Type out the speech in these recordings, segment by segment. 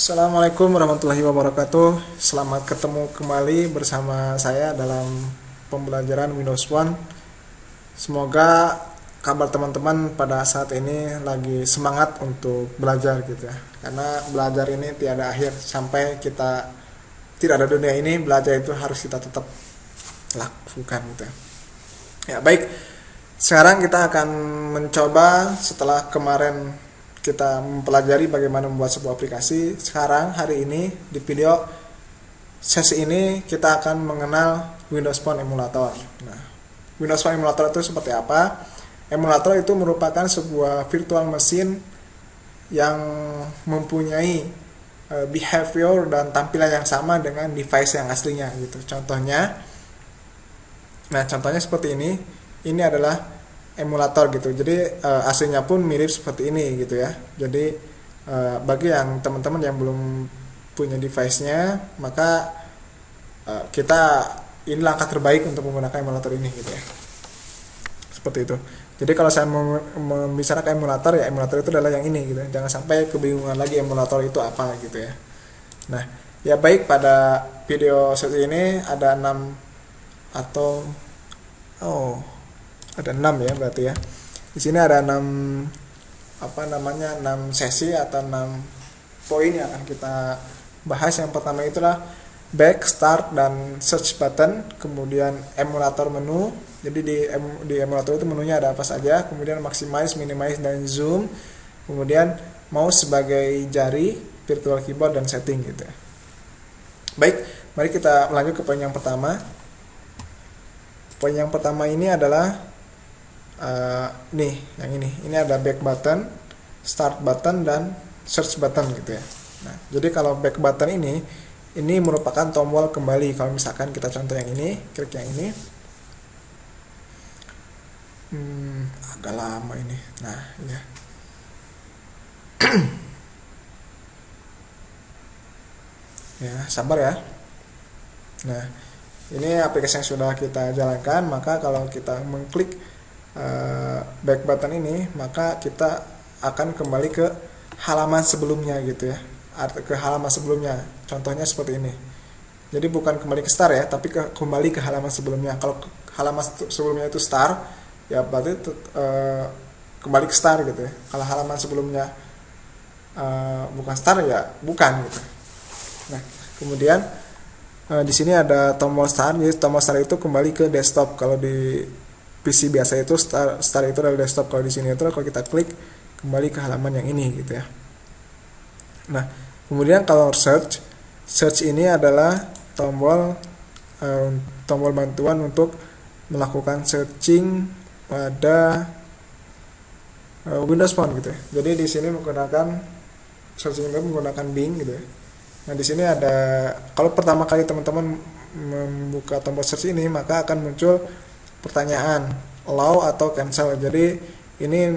Assalamualaikum warahmatullahi wabarakatuh. Selamat ketemu kembali bersama saya dalam pembelajaran Windows Phone. Semoga kabar teman-teman pada saat ini lagi semangat untuk belajar gitu ya. Karena belajar ini tiada akhir sampai kita tidak ada dunia ini, belajar itu harus kita tetap lakukan gitu ya. Ya, baik. Sekarang kita akan mencoba setelah kemarin kita mempelajari bagaimana membuat sebuah aplikasi. Sekarang hari ini di video sesi ini kita akan mengenal Windows Phone Emulator. Nah, Windows Phone Emulator itu seperti apa? Emulator itu merupakan sebuah virtual machine yang mempunyai behavior dan tampilan yang sama dengan device yang aslinya gitu. Contohnya seperti ini. Ini adalah emulator gitu. Jadi aslinya pun mirip seperti ini gitu ya. Jadi bagi yang teman-teman yang belum punya device-nya, maka ini langkah terbaik untuk menggunakan emulator ini gitu ya. Seperti itu. Jadi kalau saya membicarakan emulator, ya emulator itu adalah yang ini gitu. Jangan sampai kebingungan lagi emulator itu apa gitu ya. Nah, ya baik, pada video sesi ini ada 6 ya berarti ya. Di sini ada 6 sesi atau 6 poin yang akan kita bahas. Yang pertama itulah back, start, dan search button. Kemudian emulator menu. Jadi di emulator itu menunya ada apa saja. Kemudian maximize, minimize, dan zoom. Kemudian mouse sebagai jari, virtual keyboard, dan setting gitu ya. Baik, mari kita lanjut ke poin yang pertama. Poin yang pertama ini adalah ini ada back button, start button, dan search button gitu ya. Nah, jadi kalau back button ini merupakan tombol kembali. Kalau misalkan kita contoh yang ini, klik yang ini, agak lama ini. Nah, ya. Ya, sabar ya. Nah, ini aplikasi yang sudah kita jalankan. Maka kalau kita mengklik back button ini, maka kita akan kembali ke halaman sebelumnya gitu ya. Ke halaman sebelumnya. Contohnya seperti ini. Jadi bukan kembali ke start ya, tapi kembali ke halaman sebelumnya. Kalau halaman sebelumnya itu start, ya berarti kembali ke start gitu ya. Kalau halaman sebelumnya bukan start, ya bukan gitu. Nah, kemudian di sini ada tombol start. Jadi tombol start itu kembali ke desktop. Kalau di PC biasa itu start itu adalah desktop. Kalau di sini itu kalau kita klik kembali ke halaman yang ini gitu ya. Nah, kemudian kalau search ini adalah tombol bantuan untuk melakukan searching pada Windows Phone gitu ya. Jadi di sini searching menggunakan Bing gitu ya. Nah, di sini ada, kalau pertama kali teman-teman membuka tombol search ini, maka akan muncul pertanyaan allow atau cancel. Jadi ini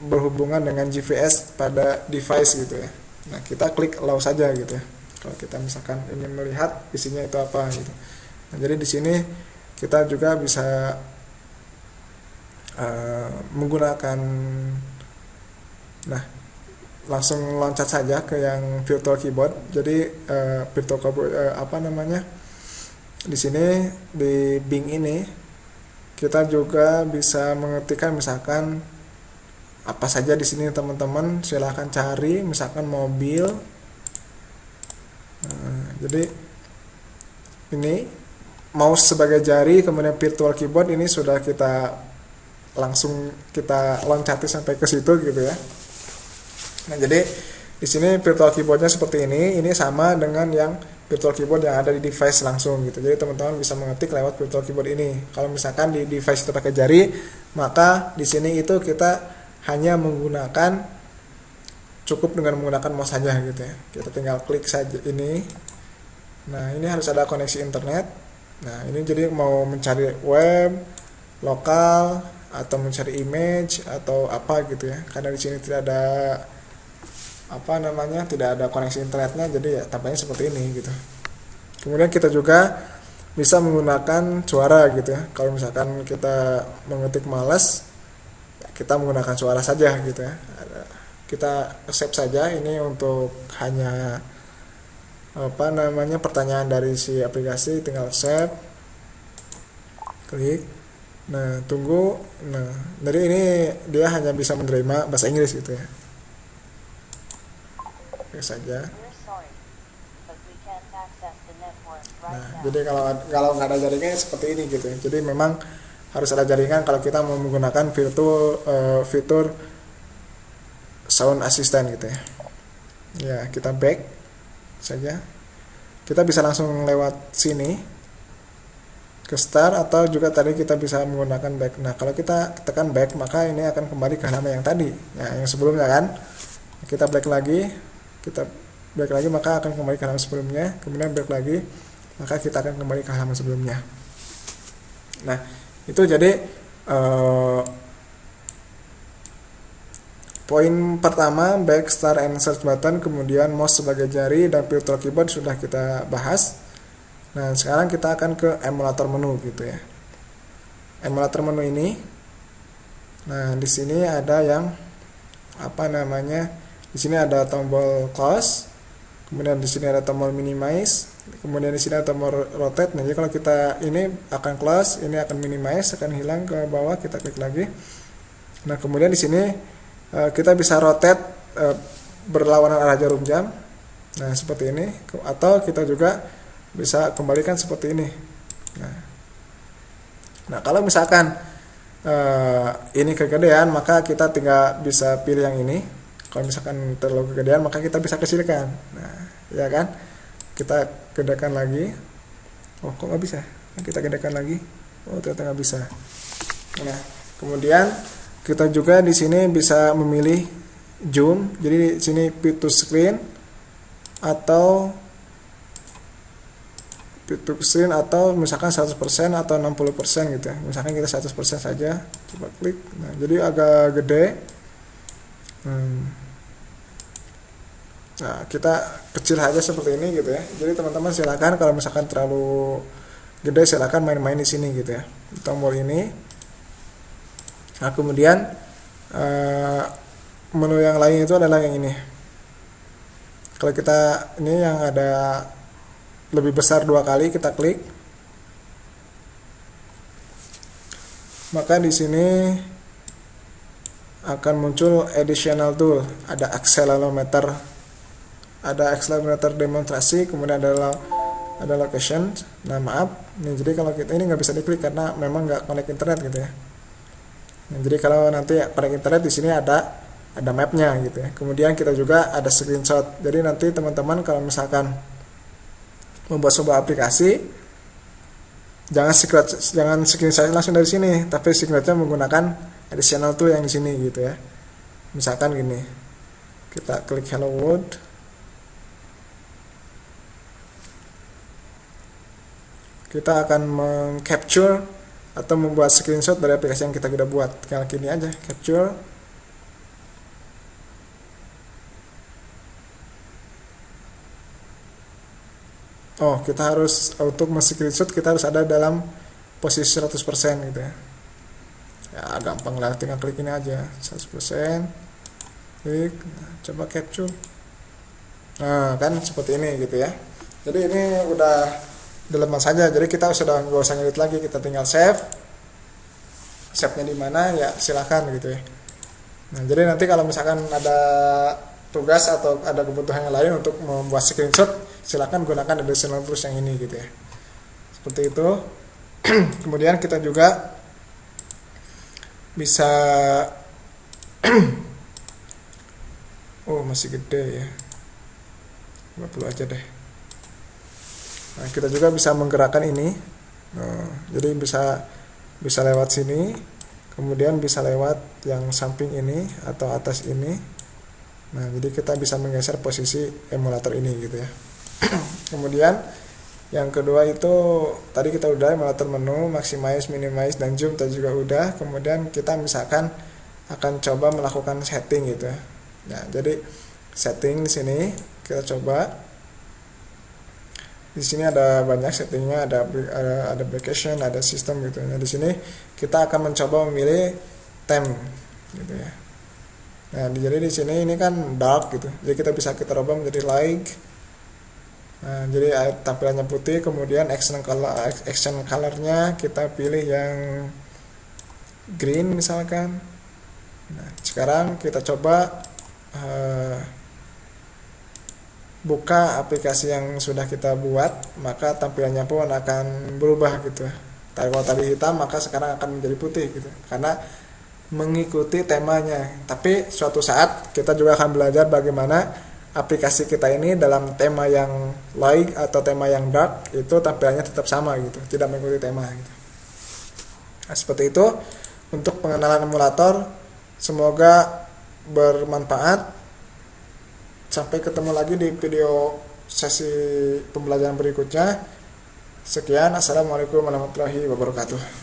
berhubungan dengan GPS pada device gitu ya. Nah, kita klik allow saja gitu ya. Kalau kita misalkan ingin melihat isinya itu apa gitu. Nah, jadi di sini kita juga bisa menggunakan, langsung loncat saja ke yang virtual keyboard. Jadi virtual keyboard di sini di Bing ini kita juga bisa mengetikkan misalkan apa saja di sini teman-teman. Silahkan cari misalkan mobil. Jadi ini mouse sebagai jari, kemudian virtual keyboard ini sudah kita loncati sampai ke situ gitu ya. Nah, jadi di sini virtual keyboardnya seperti ini. Ini sama dengan yang virtual keyboard yang ada di device langsung gitu. Jadi teman-teman bisa mengetik lewat virtual keyboard ini. Kalau misalkan di device itu pakai jari, maka di sini itu kita hanya cukup dengan menggunakan mouse saja gitu ya. Kita tinggal klik saja ini. Nah, ini harus ada koneksi internet. Nah, ini jadi mau mencari web, lokal, atau mencari image atau apa gitu ya. Karena di sini tidak ada koneksi internetnya, jadi ya tampaknya seperti ini gitu. Kemudian kita juga bisa menggunakan suara gitu ya. Kalau misalkan kita mengetik malas, kita menggunakan suara saja gitu ya. Kita save saja ini untuk hanya pertanyaan dari si aplikasi, tinggal save, klik. Nah, tunggu. Nah, jadi ini dia hanya bisa menerima bahasa Inggris gitu ya. Oke saja. Nah, jadi kalau nggak ada jaringan seperti ini gitu ya. Jadi memang harus ada jaringan kalau kita mau menggunakan fitur sound assistant gitu ya. Ya, kita back saja. Kita bisa langsung lewat sini ke start, atau juga tadi kita bisa menggunakan back. Nah, kalau kita tekan back, maka ini akan kembali ke halaman yang tadi. Ya, yang sebelumnya kan. Kita back lagi, maka akan kembali ke halaman sebelumnya. Kemudian back lagi, maka kita akan kembali ke halaman sebelumnya. Nah, itu jadi poin pertama, back, start, and search button, kemudian mouse sebagai jari, dan virtual keyboard sudah kita bahas. Nah, sekarang kita akan ke emulator menu gitu ya. Emulator menu ini, nah di sini ada yang di sini ada tombol close, kemudian di sini ada tombol minimize, kemudian di sini ada tombol rotate. Nah, jadi kalau kita ini akan close, ini akan minimize, akan hilang ke bawah, kita klik lagi. Nah, kemudian di sini kita bisa rotate berlawanan arah jarum jam. Nah, seperti ini, atau kita juga bisa kembalikan seperti ini. Nah, kalau misalkan ini kegedean, maka kita tinggal bisa pilih yang ini. Kalau misalkan terlalu kegedean, maka kita bisa kecilkan. Nah, ya kan? Kita gedekan lagi. Oh, kok nggak bisa? Kita gedekan lagi. Oh, ternyata nggak bisa. Nah, kemudian kita juga di sini bisa memilih zoom. Jadi di sini fit to screen atau misalkan 100% atau 60% gitu ya. Misalkan kita 100% saja. Coba klik. Nah, jadi agak gede. Nah, kita kecil aja seperti ini gitu ya. Jadi teman-teman silakan kalau misalkan terlalu gede, silakan main-main di sini gitu ya. Di tombol ini. Nah, kemudian menu yang lain itu adalah yang ini. Kalau kita ini yang ada lebih besar 2 kali, kita klik. Maka di sini akan muncul additional tool, ada accelerometer demonstrasi, kemudian ada location. Nah, maaf, nih jadi kalau kita ini nggak bisa diklik karena memang nggak connect internet gitu ya. Nah, jadi kalau nanti connect internet, di sini ada mapnya gitu ya. Kemudian kita juga ada screenshot. Jadi nanti teman-teman kalau misalkan membuat sebuah aplikasi, jangan screenshot langsung dari sini, tapi screenshotnya menggunakan additional tool yang di sini gitu ya. Misalkan gini, kita klik Hello World, kita akan meng-capture atau membuat screenshot dari aplikasi yang kita sudah buat. Tinggal gini aja, capture. Oh, kita harus untuk men-screenshot, kita harus ada dalam posisi 100% gitu ya. Ya, gampang lah, tinggal klik ini aja, 100%. Klik, coba capture. Nah, kan seperti ini gitu ya. Jadi ini udah daleman saja. Jadi kita sudah nggak usah ngedit lagi, kita tinggal save. Save-nya di mana ya silahkan gitu ya. Nah, jadi nanti kalau misalkan ada tugas atau ada kebutuhan yang lain untuk membuat screenshot, silakan gunakan additional tools yang ini gitu ya. Seperti itu. Kemudian kita juga bisa oh, masih gede ya. 50 aja deh. Nah, kita juga bisa menggerakkan ini. Nah, jadi bisa lewat sini, kemudian bisa lewat yang samping ini atau atas ini. Nah, jadi kita bisa menggeser posisi emulator ini gitu ya. Kemudian yang kedua itu tadi kita udah emulator menu, maximize, minimize, dan zoom tadi juga udah. Kemudian kita misalkan akan coba melakukan setting gitu ya. Nah, jadi setting di sini kita coba. Di sini ada banyak settingnya, ada application, ada sistem gitu. Nah, di sini kita akan mencoba memilih theme gitu ya. Nah, jadi di sini ini kan dark gitu. Jadi kita bisa rubah menjadi light Nah, jadi tampilannya putih, kemudian action colornya kita pilih yang green misalkan. Nah, sekarang kita coba buka aplikasi yang sudah kita buat, maka tampilannya pun akan berubah gitu. Kalau tadi hitam, maka sekarang akan menjadi putih gitu, karena mengikuti temanya. Tapi suatu saat kita juga akan belajar bagaimana aplikasi kita ini dalam tema yang light atau tema yang dark itu tampilannya tetap sama gitu, tidak mengikuti tema gitu. Nah, seperti itu untuk pengenalan emulator. Semoga bermanfaat. Sampai ketemu lagi di video sesi pembelajaran berikutnya. Sekian, assalamualaikum warahmatullahi wabarakatuh.